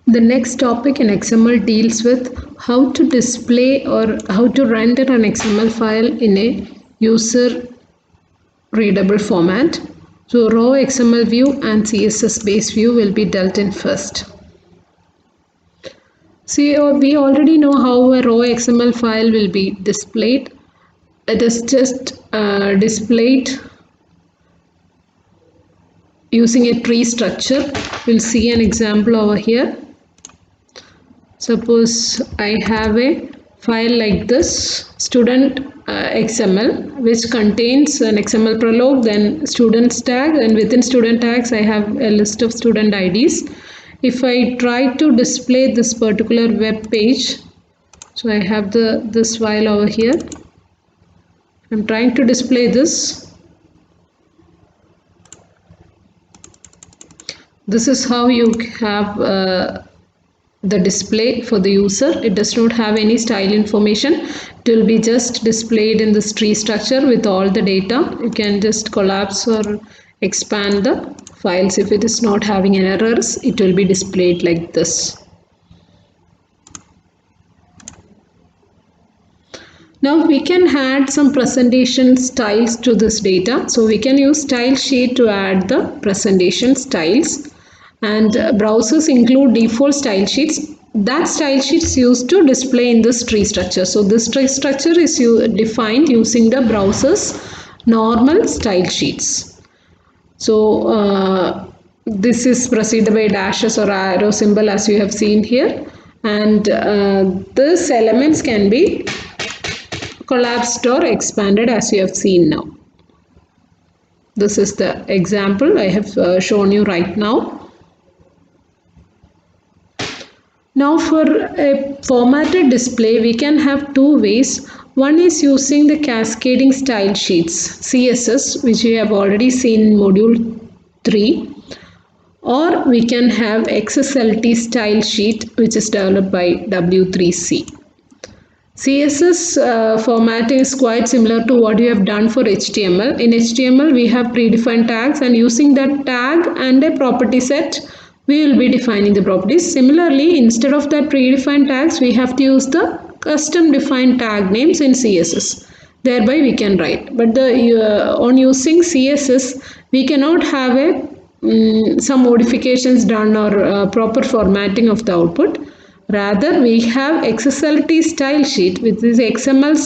The next topic in XML deals with how to display or how to render an XML file in a user readable format. So raw XML view and CSS base view will be dealt in first. See, we already know how a raw XML file will be displayed. It is just displayed using a tree structure. We'll see an example over here. Suppose I have a file like this, student XML, which contains an XML prologue, then students tag, and within student tags I have a list of student IDs. If I try to display this particular web page, so I have this file over here. I'm trying to display this. This is how you have the display for the user. It does not have any style information. It will be just displayed in this tree structure with all the data. You can just collapse or expand the files. If it is not having any errors, it will be displayed like this. Now we can add some presentation styles to this data. So we can use style sheet to add the presentation styles. And browsers include default style sheets. That style sheet is used to display in this tree structure. So this tree structure is defined using the browser's normal style sheets. So this is preceded by dashes or arrow symbol as you have seen here. And these elements can be collapsed or expanded as you have seen now. This is the example I have shown you right now. Now for a formatted display, we can have two ways. One is using the cascading style sheets, CSS, which we have already seen in module 3. Or we can have XSLT style sheet, which is developed by W3C. CSS formatting is quite similar to what you have done for HTML. In HTML, we have predefined tags, and using that tag and a property set, we will be defining the properties. Similarly, instead of that predefined tags, we have to use the custom defined tag names in CSS. Thereby we can write. But on using CSS, we cannot have some modifications done or proper formatting of the output. Rather, we have XSLT style sheet with this XML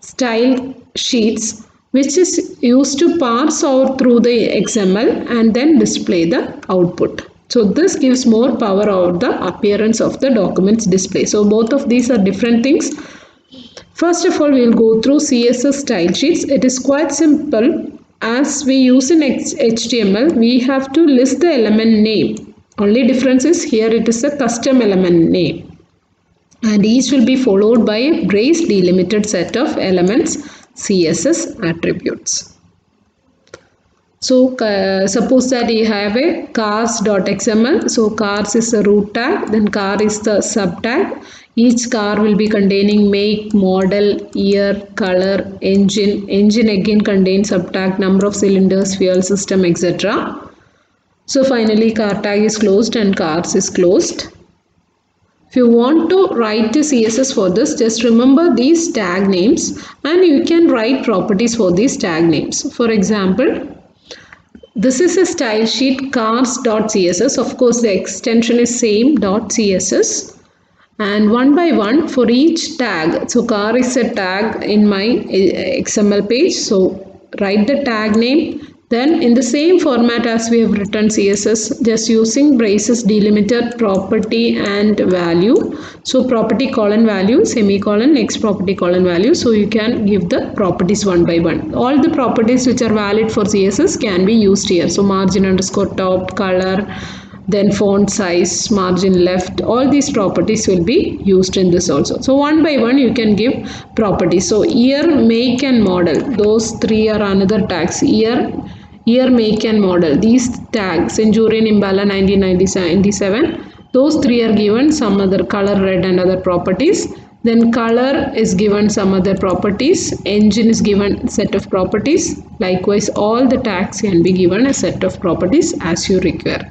style sheets, which is used to parse out through the XML and then display the output. So this gives more power over the appearance of the document's display. So both of these are different things. First of all, we will go through CSS style sheets. It is quite simple. As we use in HTML, we have to list the element name. Only difference is here it is a custom element name. And each will be followed by a brace delimited set of elements, CSS attributes. So suppose that you have a cars.xml. So cars is the root tag, then car is the sub tag. Each car will be containing make, model, year, color, engine. Engine again contains sub tag, number of cylinders, fuel system, etc. So finally car tag is closed and cars is closed. If you want to write the CSS for this, just remember these tag names and you can write properties for these tag names. For example, this is a style sheet cars.css. Of course, the extension is same .css. And one by one for each tag. So car is a tag in my XML page. So write the tag name. Then in the same format as we have written CSS, just using braces delimited property and value. So property colon value, semicolon, next property colon value. So you can give the properties one by one. All the properties which are valid for CSS can be used here. So margin underscore top, color, then font size, margin left, all these properties will be used in this also. So one by one you can give properties. So year, make and model, those three are another tags. Year, make and model, these tags, Centurion, Impala, 1997, those three are given some other color, red and other properties. Then color is given some other properties, engine is given set of properties. Likewise, all the tags can be given a set of properties as you require.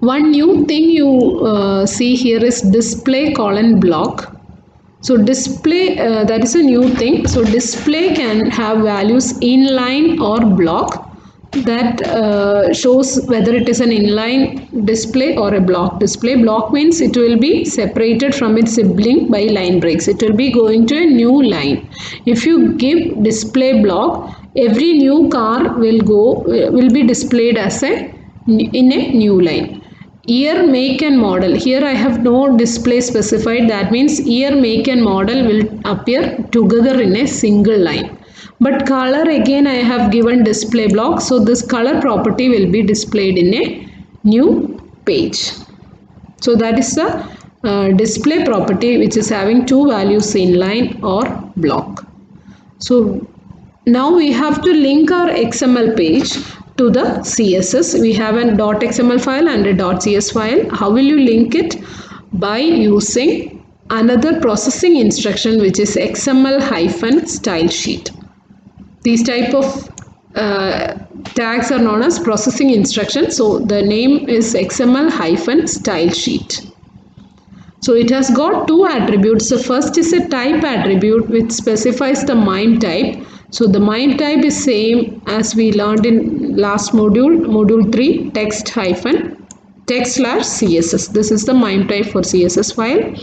One new thing you see here is display colon block. So display, that is a new thing. So display can have values inline or block. That shows whether it is an inline display or a block display. Block means it will be separated from its sibling by line breaks. It will be going to a new line. If you give display block, every new car will be displayed as in a new line. Year, make and model. Here I have no display specified. That means year, make and model will appear together in a single line. But color, again I have given display block. So this color property will be displayed in a new page. So that is the display property which is having two values, inline or block. So now we have to link our XML page to the CSS. We have a .xml file and a .cs file. How will you link it? By using another processing instruction, which is XML-style sheet. These type of tags are known as processing instructions. So the name is XML-style sheet. So it has got two attributes. The first is a type attribute which specifies the MIME type. So the MIME type is same as we learned in last module 3, text/CSS. This is the MIME type for CSS file.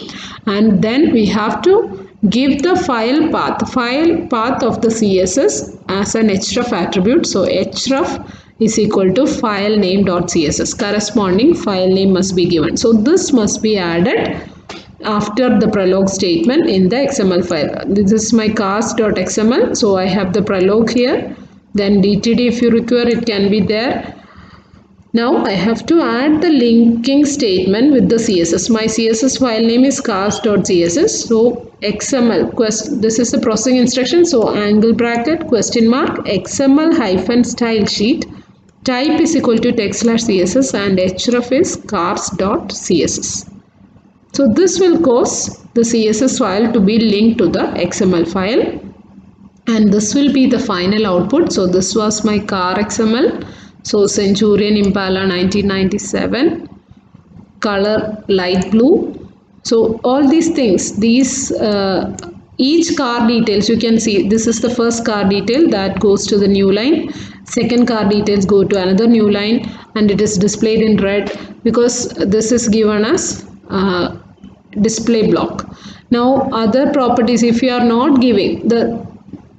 And then we have to give the file path of the CSS as an href attribute. So href is equal to file name.css. Corresponding file name must be given. So this must be added after the prologue statement in the XML file. This is my cars.xml. So I have the prologue here. Then DTD, if you require, it can be there. Now I have to add the linking statement with the CSS. My CSS file name is cars.css. So XML, this is the processing instruction. So angle bracket, question mark, XML-style sheet. Type is equal to text/CSS and href is cars.css. So this will cause the CSS file to be linked to the XML file, and this will be the final output. So this was my car XML. So Centurion Impala 1997, color light blue. So all these things, each car details, you can see this is the first car detail that goes to the new line. Second car details go to another new line, and it is displayed in red because this is given as display block. Now other properties, if you are not giving the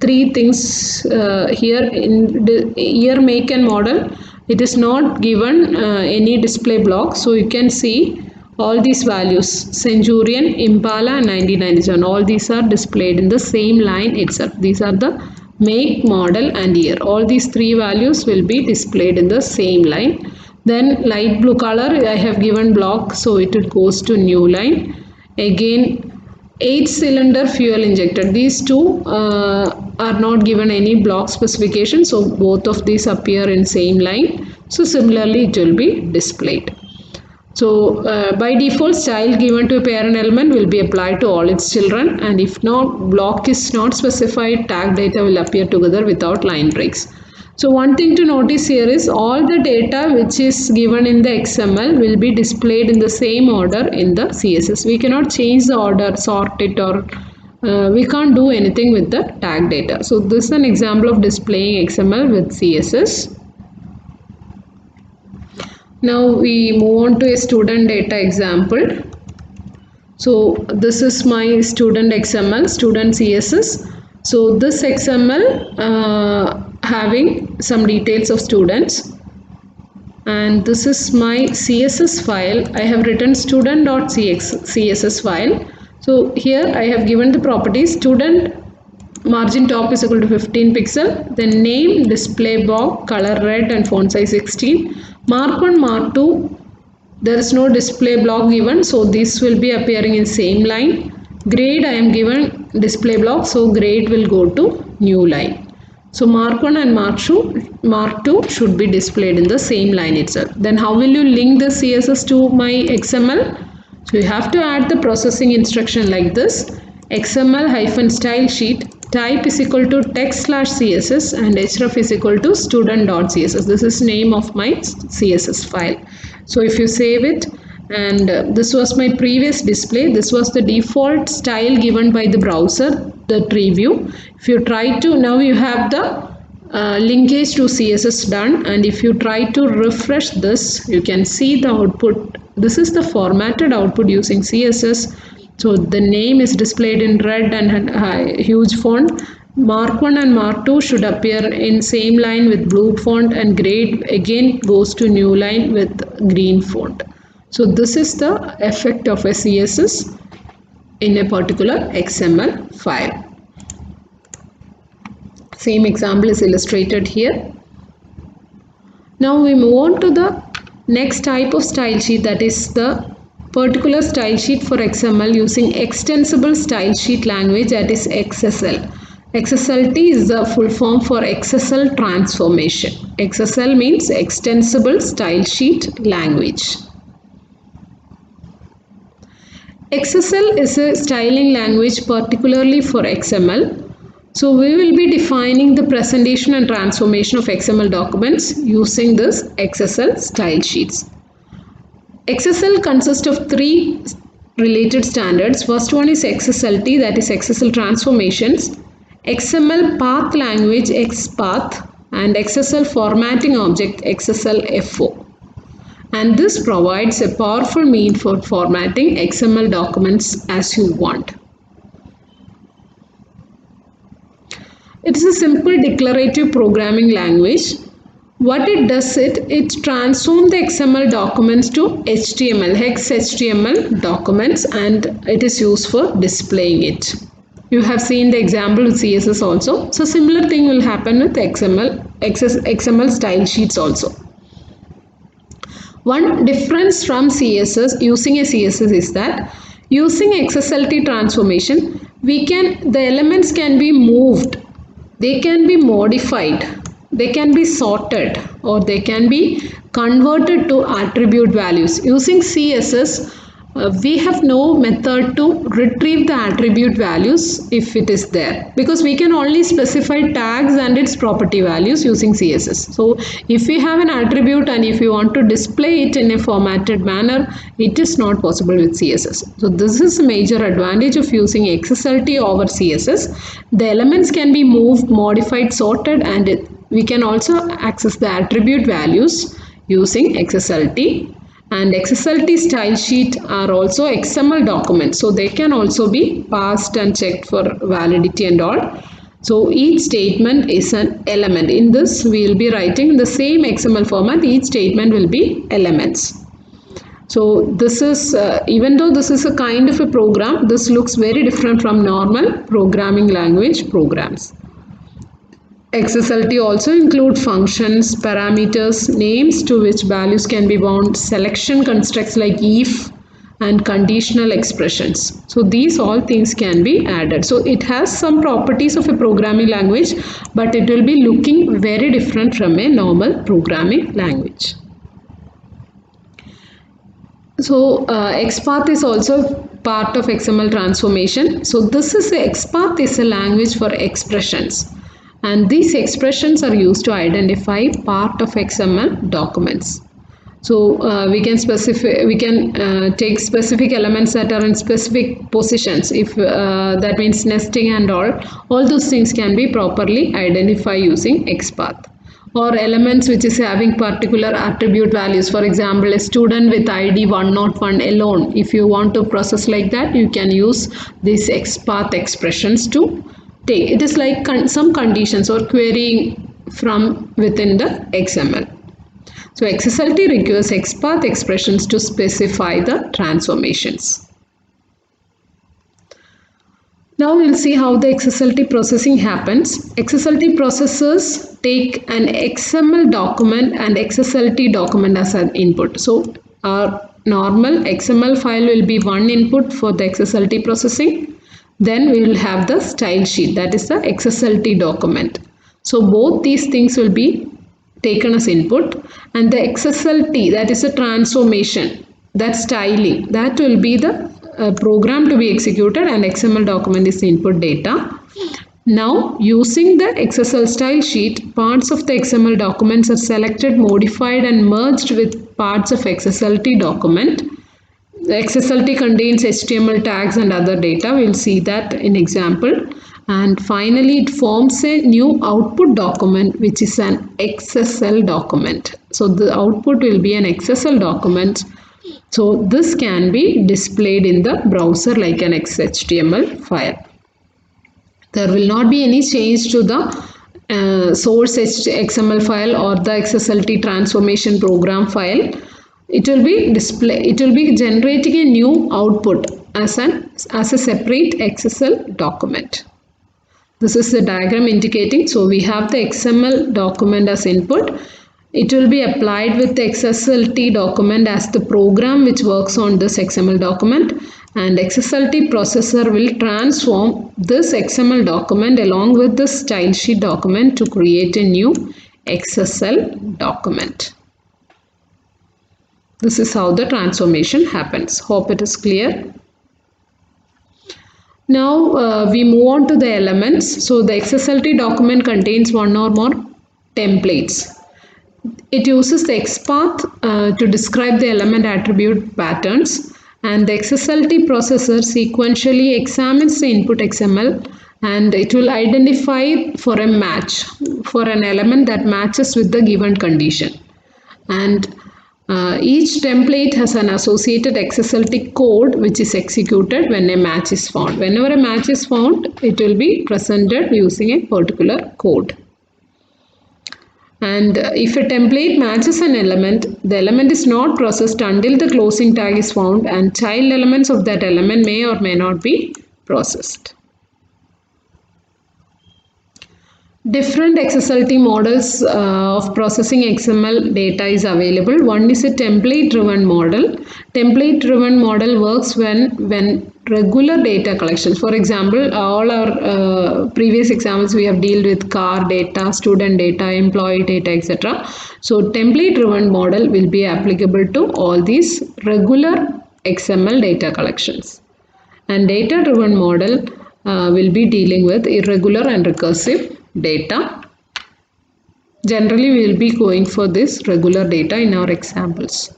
three things here in the year, make and model, it is not given any display block. So you can see all these values, Centurion, Impala and 1997, all these are displayed in the same line itself. These are the make, model and year. All these three values will be displayed in the same line. Then light blue color, I have given block, so it goes to new line. Again 8-cylinder fuel injector, these two are not given any block specification, so both of these appear in same line. So similarly it will be displayed. So by default, style given to a parent element will be applied to all its children, and if not, block is not specified, tag data will appear together without line breaks. So one thing to notice here is all the data which is given in the XML will be displayed in the same order in the CSS. We cannot change the order, sort it, or we can't do anything with the tag data. So this is an example of displaying XML with CSS. Now we move on to a student data example. So this is my student XML, student CSS. So this XML having some details of students, and this is my CSS file. I have written student.css file. So here I have given the properties: student margin top is equal to 15 pixel, then name, display box, color red and font size 16. Mark 1, Mark 2, there is no display block given, so this will be appearing in same line. Grade, I am given display block, so grade will go to new line. So Mark 1 and Mark 2 should be displayed in the same line itself. Then how will you link the CSS to my XML? So you have to add the processing instruction like this: XML-style sheet type is equal to text/css and href is equal to student.css. This is name of my CSS file. So if you save it, and this was my previous display, this was the default style given by the browser, the tree view. If you try to, now you have the linkage to CSS done, and if you try to refresh this, you can see the output. This is the formatted output using CSS. So the name is displayed in red and huge font. Mark 1 and Mark 2 should appear in same line with blue font, and grade again goes to new line with green font. So this is the effect of a CSS in a particular XML file. Same example is illustrated here. Now we move on to the next type of style sheet, that is the particular style sheet for XML using extensible style sheet language, that is XSL. XSLT is the full form for XSL transformation. XSL means extensible style sheet language. XSL is a styling language particularly for XML. So we will be defining the presentation and transformation of XML documents using this XSL style sheets. XSL consists of three related standards. First one is XSLT, that is XSL transformations, XML path language XPath, and XSL formatting object XSLFO. And this provides a powerful means for formatting XML documents as you want. It is a simple declarative programming language. What it does, it transforms the XML documents to HTML, hex HTML documents, and it is used for displaying it. You have seen the example with CSS also. So similar thing will happen with XML style sheets also. One difference from CSS, using a CSS, is that using XSLT transformation, the elements can be moved, they can be modified, they can be sorted, or they can be converted to attribute values. Using CSS, we have no method to retrieve the attribute values if it is there, because we can only specify tags and its property values using CSS. So if we have an attribute and if you want to display it in a formatted manner, it is not possible with CSS. So this is a major advantage of using XSLT over CSS. The elements can be moved, modified, sorted, and we can also access the attribute values using XSLT. And XSLT style sheet are also XML documents, so they can also be passed and checked for validity and all. So each statement is an element. In this, we will be writing the same XML format. Each statement will be elements. So this is, even though this is a kind of a program, this looks very different from normal programming language programs. XSLT also include functions, parameters, names to which values can be bound, selection constructs like if, and conditional expressions. So these all things can be added. So it has some properties of a programming language, but it will be looking very different from a normal programming language. So XPath is also part of XML transformation. So XPath is a language for expressions. And these expressions are used to identify part of XML documents. So we can take specific elements that are in specific positions. If that means nesting and all those things can be properly identified using XPath. Or elements which is having particular attribute values. For example, a student with ID 101 alone. If you want to process like that, you can use these XPath expressions to take. It is like some conditions or querying from within the XML. So XSLT requires XPath expressions to specify the transformations. Now we'll see how the XSLT processing happens. XSLT processors take an XML document and XSLT document as an input. So our normal XML file will be one input for the XSLT processing. Then we will have the style sheet, that is the XSLT document. So both these things will be taken as input, and the XSLT, that is a transformation, that styling, that will be the program to be executed, and XML document is the input data. Now, using the XSL style sheet, parts of the XML documents are selected, modified and merged with parts of XSLT document. The XSLT contains HTML tags and other data. We'll see that in example. And finally, it forms a new output document, which is an XSL document. So the output will be an XSL document. So this can be displayed in the browser like an XHTML file. There will not be any change to the source XML file or the XSLT transformation program file. It will be generating a new output as a separate XSL document. This is the diagram indicating. So we have the XML document as input. It will be applied with the XSLT document as the program which works on this XML document, and XSLT processor will transform this XML document along with the style sheet document to create a new XSL document. This is how the transformation happens. Hope it is clear. Now we move on to the elements. So the XSLT document contains one or more templates. It uses the XPath to describe the element attribute patterns, and the XSLT processor sequentially examines the input XML and it will identify for a match for an element that matches with the given condition. And each template has an associated XSLT code which is executed when a match is found. Whenever a match is found, it will be presented using a particular code. And if a template matches an element, the element is not processed until the closing tag is found, and child elements of that element may or may not be processed. Different XSLT models of processing XML data is available. One is a template driven model. Template driven model works when regular data collections, for example, all our previous examples we have dealt with car data, student data, employee data, etc. So template driven model will be applicable to all these regular XML data collections. And data driven model will be dealing with irregular and recursive data. Generally we will be going for this regular data in our examples.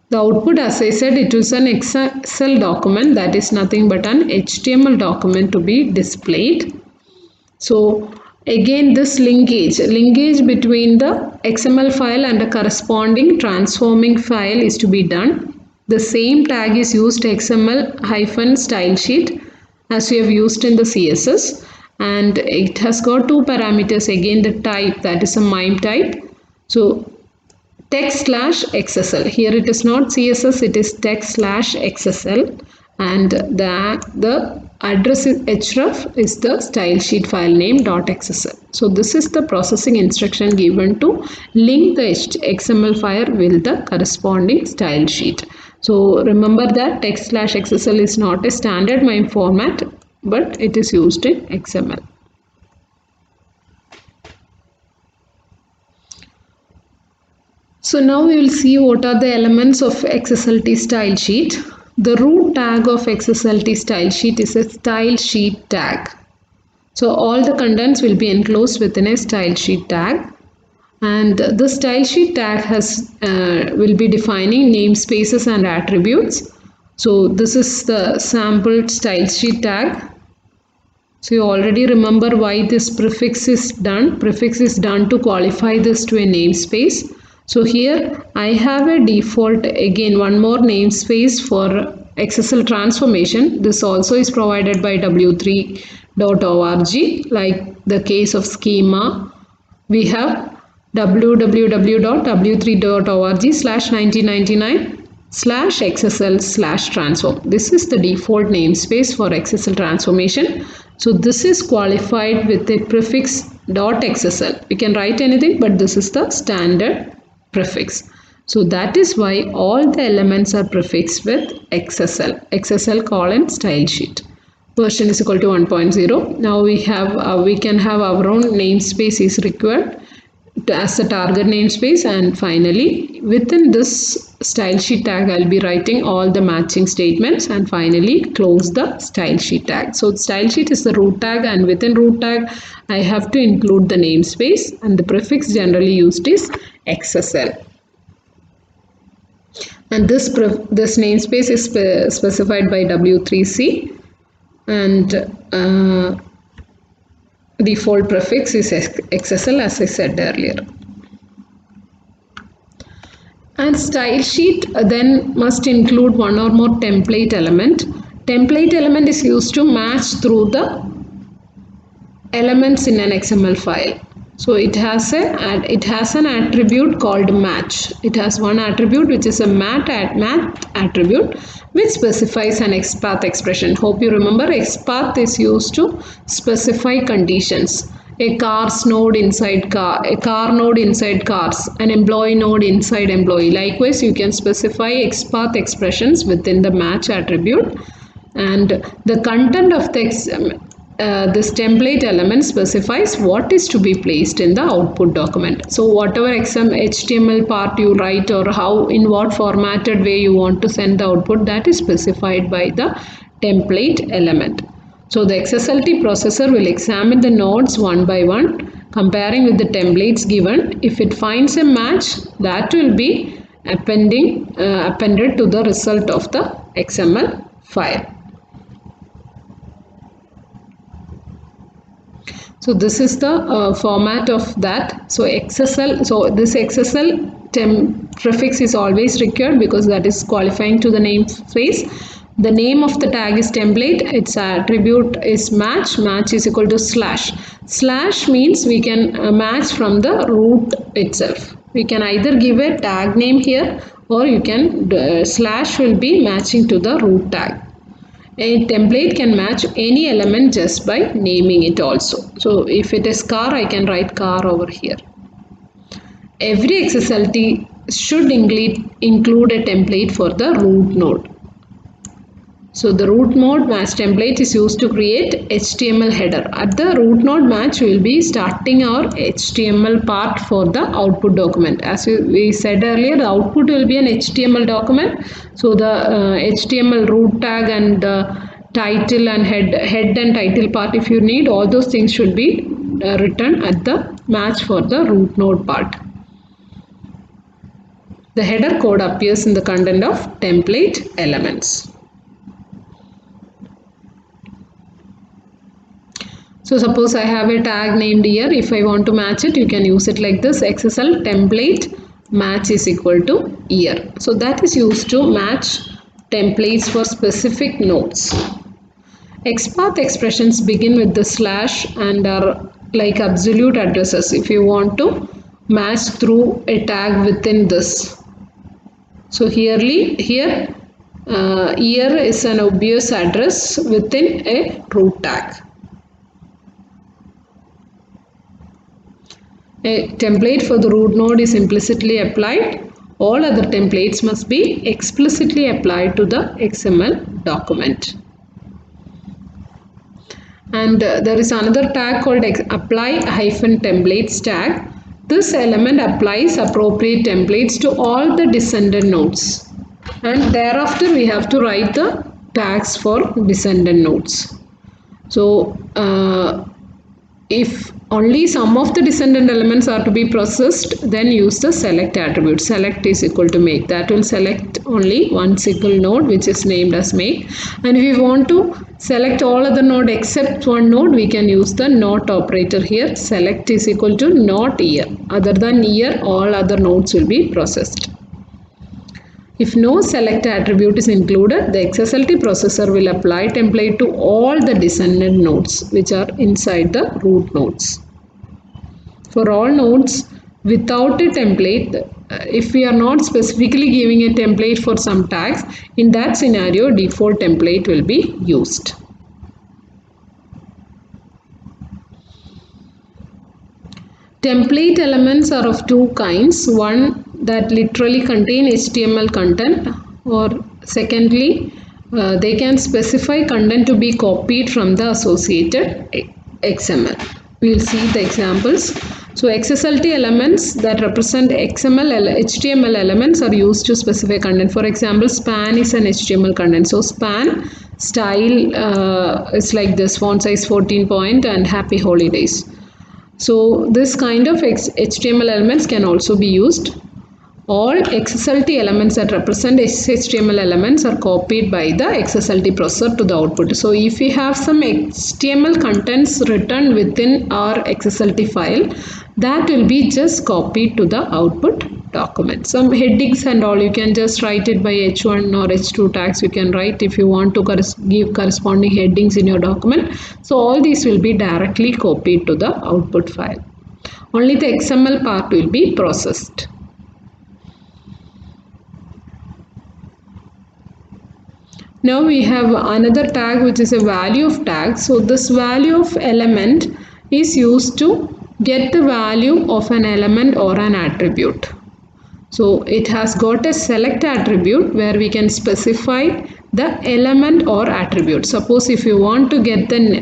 The output, as I said, it is an XSL document, that is nothing but an HTML document to be displayed. So again this linkage between the XML file and the corresponding transforming file is to be done. The same tag is used XML-style sheet as we have used in the CSS, and it has got two parameters. Again the type, that is a MIME type. So text/XSL. Here it is not CSS, it is text/XSL, and the address is href is the style sheet file name .xsl. So this is the processing instruction given to link the XML file with the corresponding style sheet. So remember that text/XSL is not a standard MIME format, but it is used in XML. So now we will see what are the elements of XSLT style sheet. The root tag of XSLT style sheet is a style sheet tag. So all the contents will be enclosed within a style sheet tag. And the style sheet tag will be defining namespaces and attributes. So this is the sample style sheet tag. So you already remember why this prefix is done. Prefix is done to qualify this to a namespace. So here I have a default, again one more namespace for XSL transformation. This also is provided by w3.org. Like the case of schema, we have www.w3.org/1999/XSL/transform. This is the default namespace for XSL transformation. So this is qualified with a prefix .xsl. We can write anything, but this is the standard prefix. So that is why all the elements are prefixed with XSL style sheet. Version is equal to 1.0. Now we can have our own namespace is required. as a target namespace, and finally within this style sheet tag I'll be writing all the matching statements, and finally close the style sheet tag. So style sheet is the root tag, and within root tag I have to include the namespace, and the prefix generally used is XSL. And this namespace is specified by W3C, and default prefix is XSL as I said earlier. And style sheet then must include one or more template element. Template element is used to match through the elements in an XML file. So it has an attribute called match. It has one attribute which is a math attribute which specifies an XPath expression. Hope you remember, XPath is used to specify conditions. A cars node inside car, a car node inside cars, an employee node inside employee. Likewise, you can specify XPath expressions within the match attribute, and the content of this template element specifies what is to be placed in the output document. So whatever HTML part you write, or in what formatted way you want to send the output, that is specified by the template element. So the XSLT processor will examine the nodes one by one, comparing with the templates given. If it finds a match, that will be appended to the result of the XML file. So this is the format of that. So XSL, so this XSL prefix is always required because that is qualifying to the namespace. The name of the tag is template, its attribute is match, match is equal to slash. Slash means we can match from the root itself. We can either give a tag name here, or you can slash will be matching to the root tag. A template can match any element just by naming it also. So if it is car, I can write car over here. Every XSLT should include a template for the root node. So the root node match template is used to create HTML header. At the root node match, we will be starting our HTML part for the output document. As we said earlier, the output will be an HTML document. So the HTML root tag and the title and head and title part, if you need, all those things should be written at the match for the root node part. The header code appears in the content of template elements. So suppose I have a tag named year. If I want to match it, you can use it like this: XSL template match is equal to year. So that is used to match templates for specific nodes. XPath expressions begin with the slash and are like absolute addresses. If you want to match through a tag within this. So here year is an obvious address within a root tag. A template for the root node is implicitly applied. All other templates must be explicitly applied to the XML document. And there is another tag called apply-templates tag. This element applies appropriate templates to all the descendant nodes. And thereafter we have to write the tags for descendant nodes. So if only some of the descendant elements are to be processed, then use the select attribute. Select is equal to make. That will select only one single node which is named as make. And if we want to select all other node except one node, we can use the not operator here. Select is equal to not year. Other than year, all other nodes will be processed. If no select attribute is included, the XSLT processor will apply template to all the descendant nodes which are inside the root nodes. For all nodes without a template, if we are not specifically giving a template for some tags, in that scenario default template will be used. Template elements are of two kinds. One that literally contain HTML content, or secondly they can specify content to be copied from the associated XML. We will see the examples. So XSLT elements that represent HTML elements are used to specify content. For example, span is an HTML content. So span style is like this, font size 14 point and happy holidays. So this kind of HTML elements can also be used. All XSLT elements that represent HTML elements are copied by the XSLT processor to the output. So if we have some HTML contents written within our XSLT file, that will be just copied to the output document. Some headings and all, you can just write it by H1 or H2 tags. You can write if you want to give corresponding headings in your document. So all these will be directly copied to the output file. Only the XML part will be processed. Now we have another tag which is a value of tag. So this value of element is used to get the value of an element or an attribute. So it has got a select attribute where we can specify the element or attribute. Suppose if you want to get the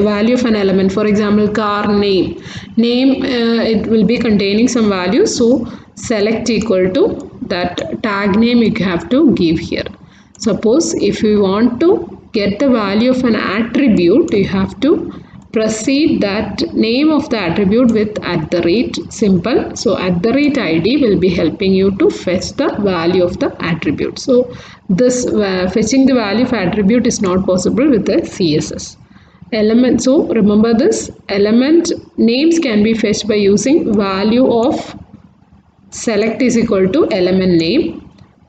value of an element, for example car name, it will be containing some value. So select equal to that tag name you have to give here. Suppose if you want to get the value of an attribute, you have to precede that name of the attribute with @ simple. So @id will be helping you to fetch the value of the attribute. So this fetching the value of attribute is not possible with the CSS. Element. So remember this, element names can be fetched by using value of select is equal to element name.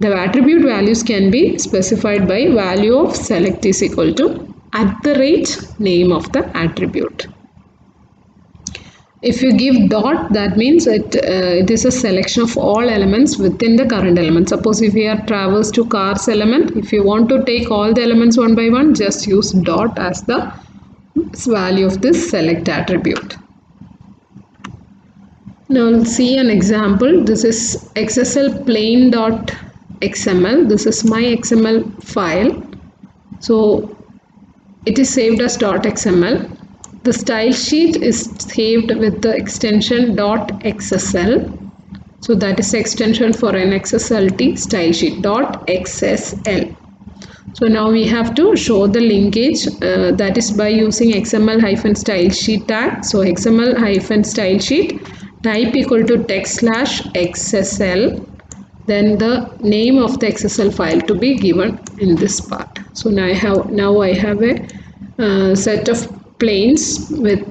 The attribute values can be specified by value of select is equal to @ name of the attribute. If you give dot, that means it is a selection of all elements within the current element. Suppose if we are traverse to cars element, if you want to take all the elements one by one, just use dot as the value of this select attribute. Now we'll see an example. This is XSL plain.xml. This is my XML file. So it is saved as .xml. The style sheet is saved with the extension .xsl. So that is extension for an XSLT style sheet .xsl. So now we have to show the linkage, that is by using XML-style sheet tag. So XML-style sheet type equal to text/xsl, then the name of the XSL file to be given in this part. So now I have a set of planes with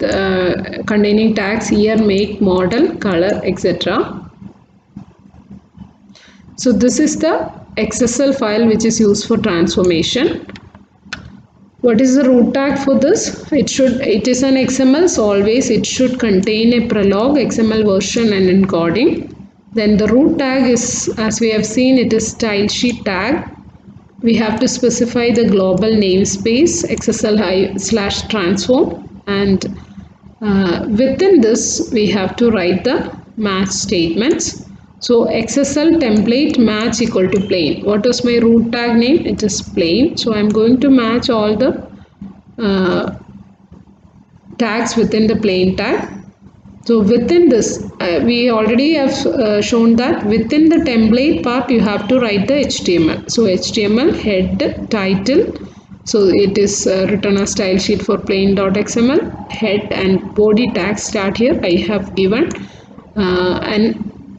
containing tags year, make, model, color, etc. So this is the XSL file which is used for transformation. What is the root tag for this? It is an XML, so always it should contain a prologue, XML version and encoding. Then the root tag is, as we have seen, it is style sheet tag. We have to specify the global namespace XSL/transform, and within this we have to write the match statements. So XSL template match equal to plain. What is my root tag name? It is plain. So I'm going to match all the tags within the plain tag. So within this, we already have shown that within the template part you have to write the HTML. So HTML head title. So it is written as style sheet for plain.xml. Head and body tags start here. I have given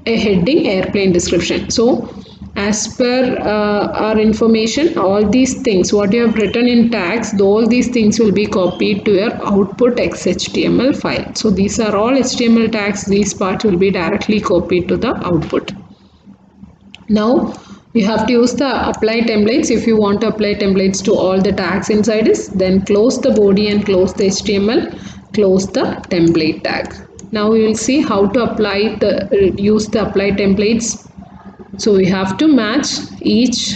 a heading airplane description. So as per our information, all these things what you have written in tags, all these things will be copied to your output XHTML file. So these are all HTML tags. These parts will be directly copied to the output. Now you have to use the apply templates. If you want to apply templates to all the tags inside this, then close the body and close the HTML, close the template tag. Now we will see how to use the apply templates. So we have to match each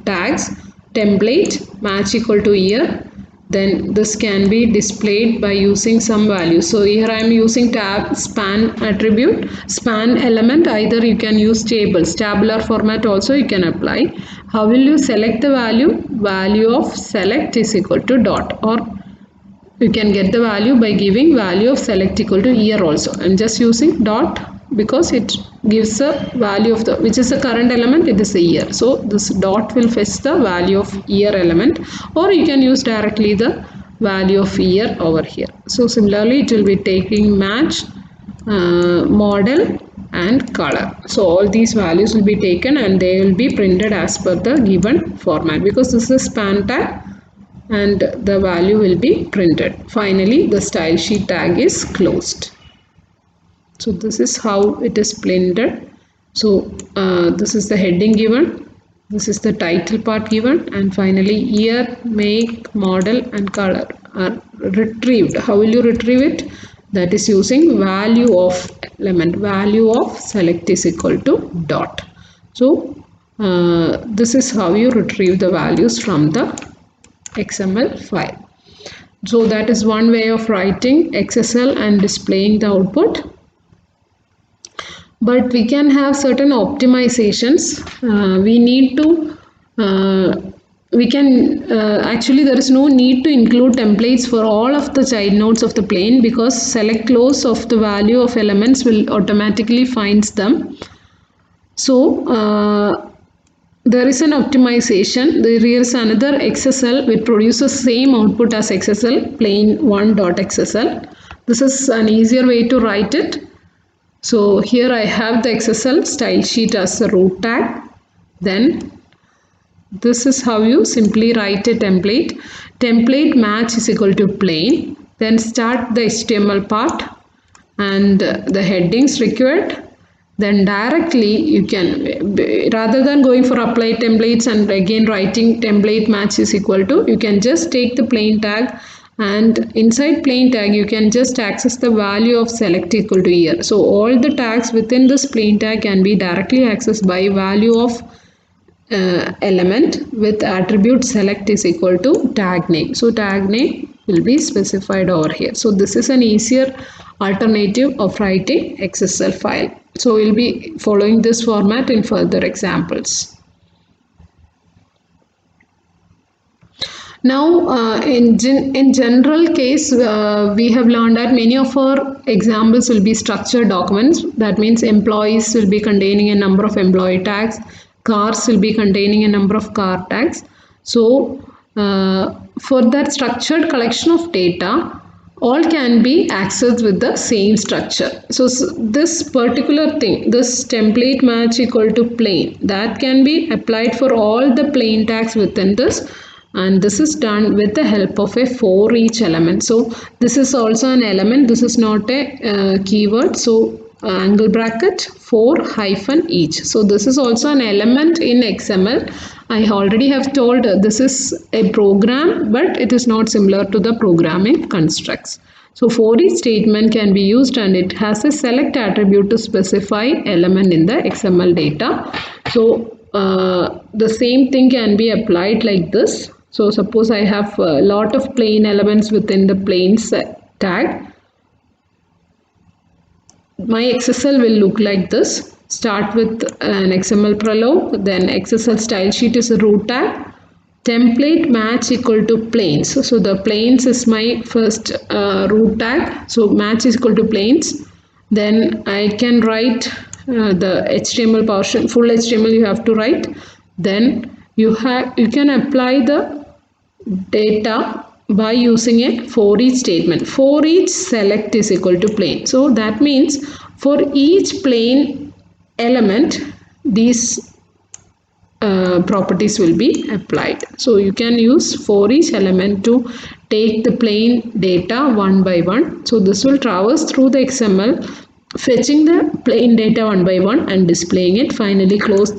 tags. Template match equal to year. Then this can be displayed by using some value. So here I am using tab span attribute, span element. Either you can use tables, tabular format also you can apply. How will you select the value? Value of select is equal to dot, or you can get the value by giving value of select equal to year also. I'm just using dot because it gives a value of the which is the current element, it is the year. So this dot will fetch the value of year element, or you can use directly the value of year over here. So similarly it will be taking match, model and color. So all these values will be taken and they will be printed as per the given format, because this is span tag and the value will be printed. Finally the style sheet tag is closed. So this is how it is printed. So this is the heading given, this is the title part given, and finally year, make, model and color are retrieved. How will you retrieve it? That is using value of element, value of select is equal to dot. So this is how you retrieve the values from the XML file. So that is one way of writing XSL and displaying the output. But we can have certain optimizations. We need to actually there is no need to include templates for all of the child nodes of the plane, because select close of the value of elements will automatically finds them. So there is an optimization. There is another XSL which produces same output as XSL, plain1.xsl. This is an easier way to write it. So here I have the XSL style sheet as the root tag. Then this is how you simply write a template. Template match is equal to plain. Then start the HTML part and the headings required. Then directly you can, rather than going for apply templates and again writing template match is equal to, you can just take the plain tag, and inside plain tag you can just access the value of select equal to year. So all the tags within this plain tag can be directly accessed by value of element with attribute select is equal to tag name. So tag name will be specified over here. So this is an easier alternative of writing XSL file. So we'll be following this format in further examples. Now in general case we have learned that many of our examples will be structured documents. That means employees will be containing a number of employee tags, cars will be containing a number of car tags. So for that structured collection of data, all can be accessed with the same structure. So this particular thing, this template match equal to plain, that can be applied for all the plain tags within this, and this is done with the help of a for each element. So this is also an element, this is not a keyword. So angle bracket for hyphen each. So this is also an element in XML. I already have told this is a program, but it is not similar to the programming constructs. So for each statement can be used, and it has a select attribute to specify element in the XML data. So the same thing can be applied like this. So suppose I have a lot of plain elements within the plain tag. My XSL will look like this. Start with an XML prologue, then XSL style sheet is a root tag, template match equal to plains. So the plains is my first root tag. So match is equal to plains. Then I can write the HTML portion, full HTML you have to write. Then you can apply the data by using a for each statement. For each select is equal to plain. So that means for each plain element these properties will be applied. So you can use for each element to take the plain data one by one. So this will traverse through the XML, fetching the plain data one by one and displaying it. Finally close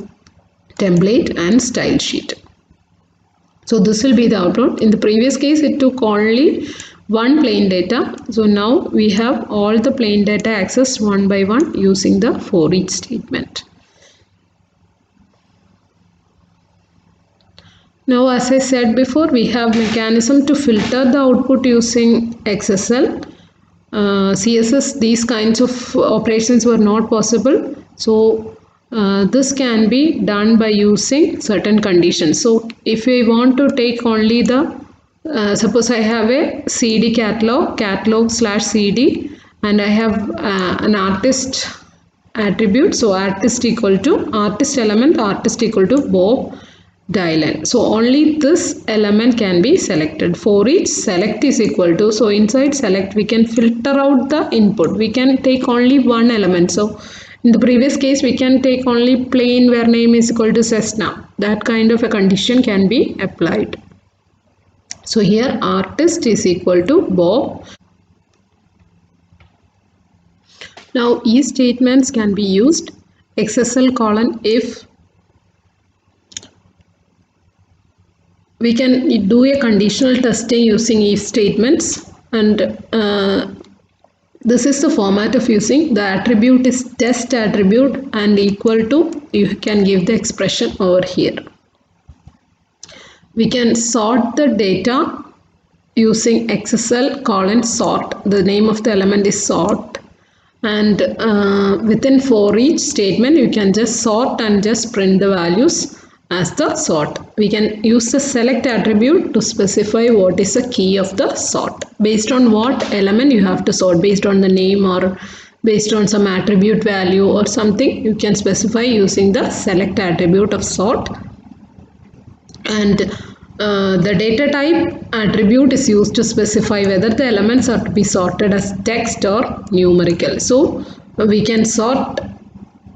template and style sheet. So this will be the output. In the previous case it took only one plain data. So now we have all the plain data accessed one by one using the for each statement. Now as I said before, we have mechanism to filter the output using XSL. CSS, these kinds of operations were not possible. So this can be done by using certain conditions. So if we want to take only the Suppose I have a CD catalog slash CD, and I have an artist attribute. So artist equal to artist element, artist equal to Bob Dylan. So only this element can be selected. For each select is equal to, so inside select we can filter out the input. We can take only one element. So in the previous case we can take only plain where name is equal to Cessna. That kind of a condition can be applied. So here artist is equal to Bob. Now if statements can be used. XSL colon if. We can do a conditional testing using if statements, and this is the format of using. The attribute is test attribute and equal to, you can give the expression over here. We can sort the data using XSL colon sort. The name of the element is sort, and within for each statement you can just sort and just print the values as the sort. We can use the select attribute to specify what is the key of the sort. Based on what element you have to sort, based on the name or based on some attribute value or something, you can specify using the select attribute of sort. And the data type attribute is used to specify whether the elements are to be sorted as text or numerical. So we can sort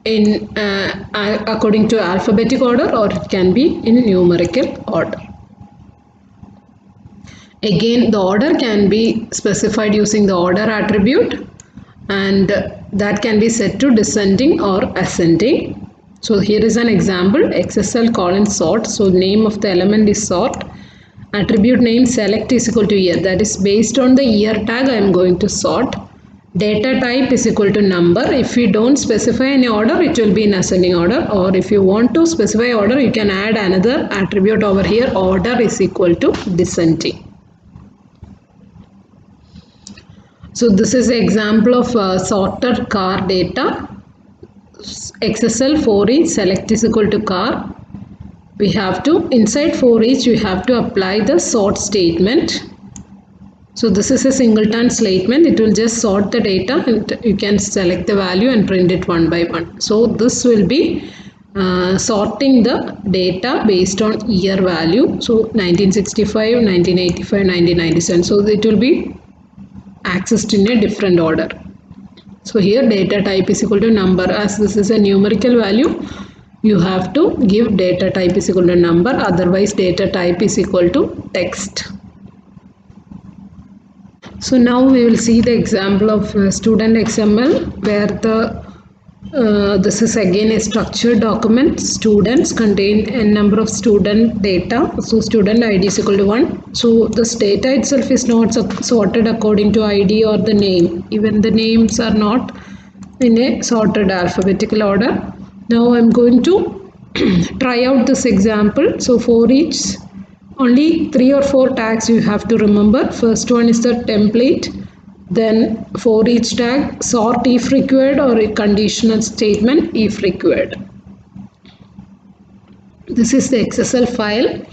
in according to alphabetic order, or it can be in numerical order. Again, the order can be specified using the order attribute, and that can be set to descending or ascending. So here is an example, XSL colon sort. So name of the element is sort. Attribute name select is equal to year. That is based on the year tag I am going to sort. Data type is equal to number. If you don't specify any order, it will be in ascending order. Or if you want to specify order, you can add another attribute over here. Order is equal to descending. So this is an example of sorted car data. XSL for each select is equal to car. We have to, inside for each, we have to apply the sort statement. So this is a singleton statement. It will just sort the data and you can select the value and print it one by one. So this will be sorting the data based on year value. So 1965, 1985, 1997. So it will be accessed in a different order. So here data type is equal to number. As this is a numerical value, you have to give data type is equal to number, otherwise data type is equal to text. So now we will see the example of student XML, where this is again a structured document. Students contain a number of student data. So student ID is equal to 1. So this data itself is not sorted according to ID or the name. Even the names are not in a sorted alphabetical order. Now I am going to try out this example. So for each, only 3 or 4 tags you have to remember. First one is the template. Then for each tag, sort if required, or a conditional statement if required. This is the XSL file,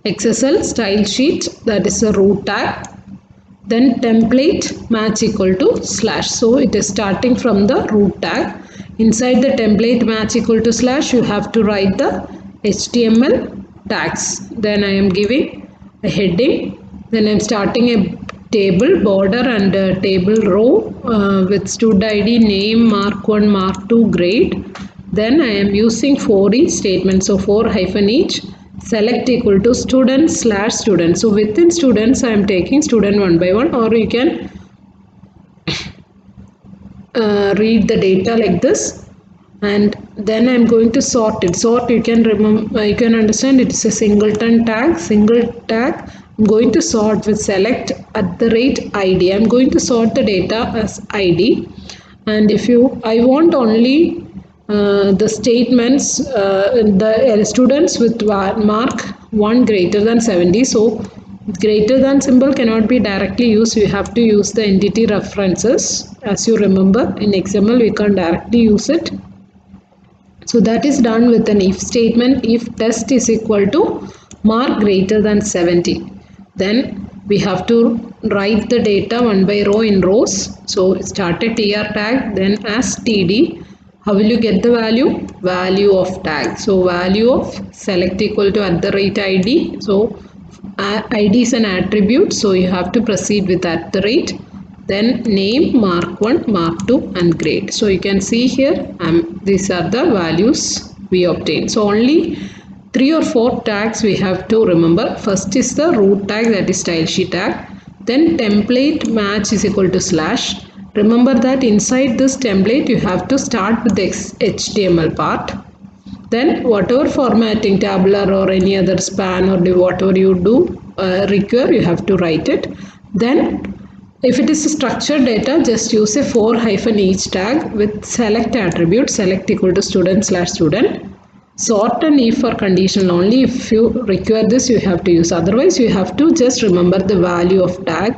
XSL style sheet, that is the root tag. Then template match equal to slash. So it is starting from the root tag. Inside the template match equal to slash, you have to write the HTML tags. Then I am giving a heading. Then I am starting a table border and a table row with stud ID, name, mark 1, mark 2, grade. Then I am using for each statement. So for hyphen each, select equal to student slash student. So within students, I am taking student one by one, or you can read the data like this. And then I am going to sort it. Sort, you can remember, you can understand it is a singleton tag. Single tag. I'm going to sort with select @ID. I'm going to sort the data as ID. And if I want only the statements, the students with mark 1 greater than 70. So greater than symbol cannot be directly used. We have to use the entity references. As you remember, in XML we can't directly use it. So that is done with an if statement. If test is equal to mark greater than 70. Then we have to write the data one by row in rows. So start a tr tag, then as td. How will you get the value? Value of tag. So value of select equal to @id. So id is an attribute, so you have to proceed with @. Then name, mark 1, mark 2 and grade. So you can see here these are the values we obtained. So only 3 or 4 tags we have to remember. First is the root tag, that is style sheet tag. Then template match is equal to slash. Remember that inside this template you have to start with the HTML part. Then whatever formatting, tabular or any other span or whatever you do require, you have to write it. Then if it is structured data, just use a for-each tag with select attribute, select equal to student/student. Sort and if for conditional only. If you require this, you have to use. Otherwise, you have to just remember the value of tag.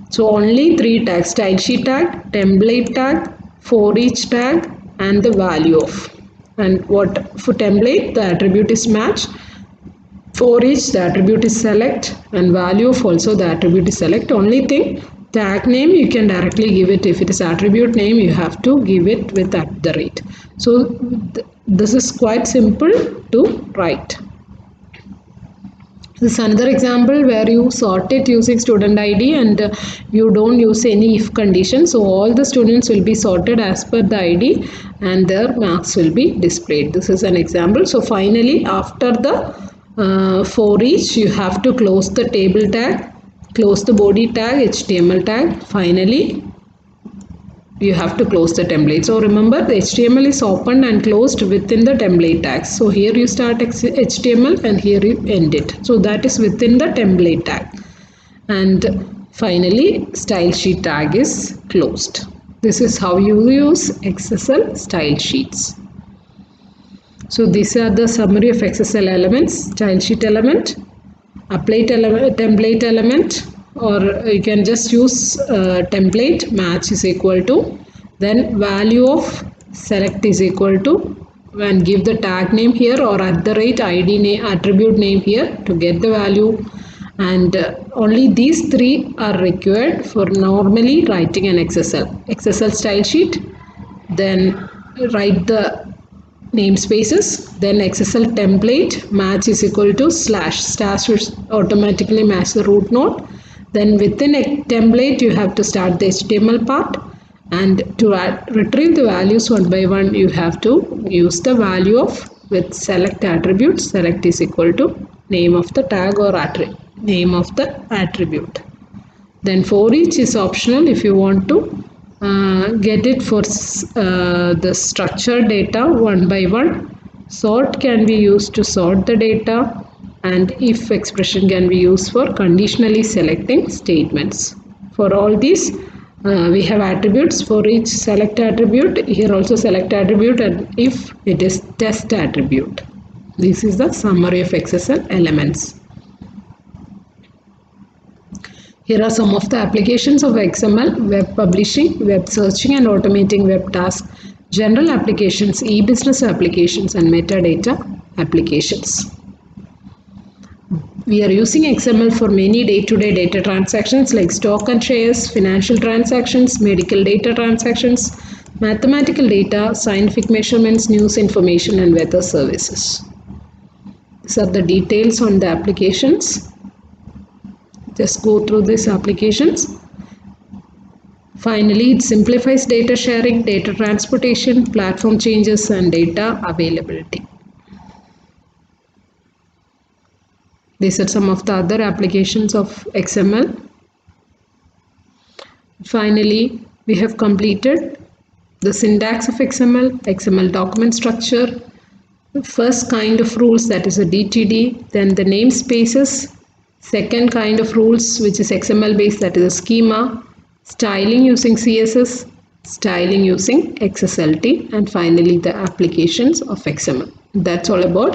So only 3 tags: style sheet tag, template tag, for each tag, and the value of. And what for template, the attribute is match. For each, the attribute is select, and value of also the attribute is select. Only thing, tag name you can directly give it. If it is attribute name, you have to give it with @. So this is quite simple to write. This is another example where you sort it using student ID and you don't use any if condition. So all the students will be sorted as per the ID and their marks will be displayed. This is an example. So finally, after the for each, you have to close the table tag, close the body tag, HTML tag. Finally, you have to close the template. So remember, the HTML is opened and closed within the template tags. So here you start HTML and here you end it. So that is within the template tag. And finally, style sheet tag is closed. This is how you use XSL style sheets. So these are the summary of XSL elements: style sheet element, applied element, template element, or you can just use template match is equal to, then value of select is equal to, and give the tag name here or @id name, attribute name here to get the value. And only these 3 are required for normally writing an XSL style sheet. Then write the namespaces, then XSL template match is equal to slash will automatically match the root node. Then within a template you have to start the HTML part, and to retrieve the values one by one you have to use the value of with select attribute. Select is equal to name of the tag or name of the attribute. Then for each is optional if you want to get it for the structured data one by one. Sort can be used to sort the data, and if expression can be used for conditionally selecting statements. For all these we have attributes. For each select attribute, here also select attribute, and if it is test attribute. This is the summary of XSL elements. Here are some of the applications of XML: web publishing, web searching and automating web tasks, general applications, e-business applications, and metadata applications. We are using XML for many day-to-day data transactions like stock and shares, financial transactions, medical data transactions, mathematical data, scientific measurements, news information, and weather services. These are the details on the applications. Just go through these applications. Finally, it simplifies data sharing, data transportation, platform changes, and data availability. These are some of the other applications of XML. Finally, we have completed the syntax of XML, XML document structure, first kind of rules, that is a DTD, then the namespaces, second kind of rules which is XML based, that is a schema, styling using CSS, styling using XSLT, and finally the applications of XML. That's all about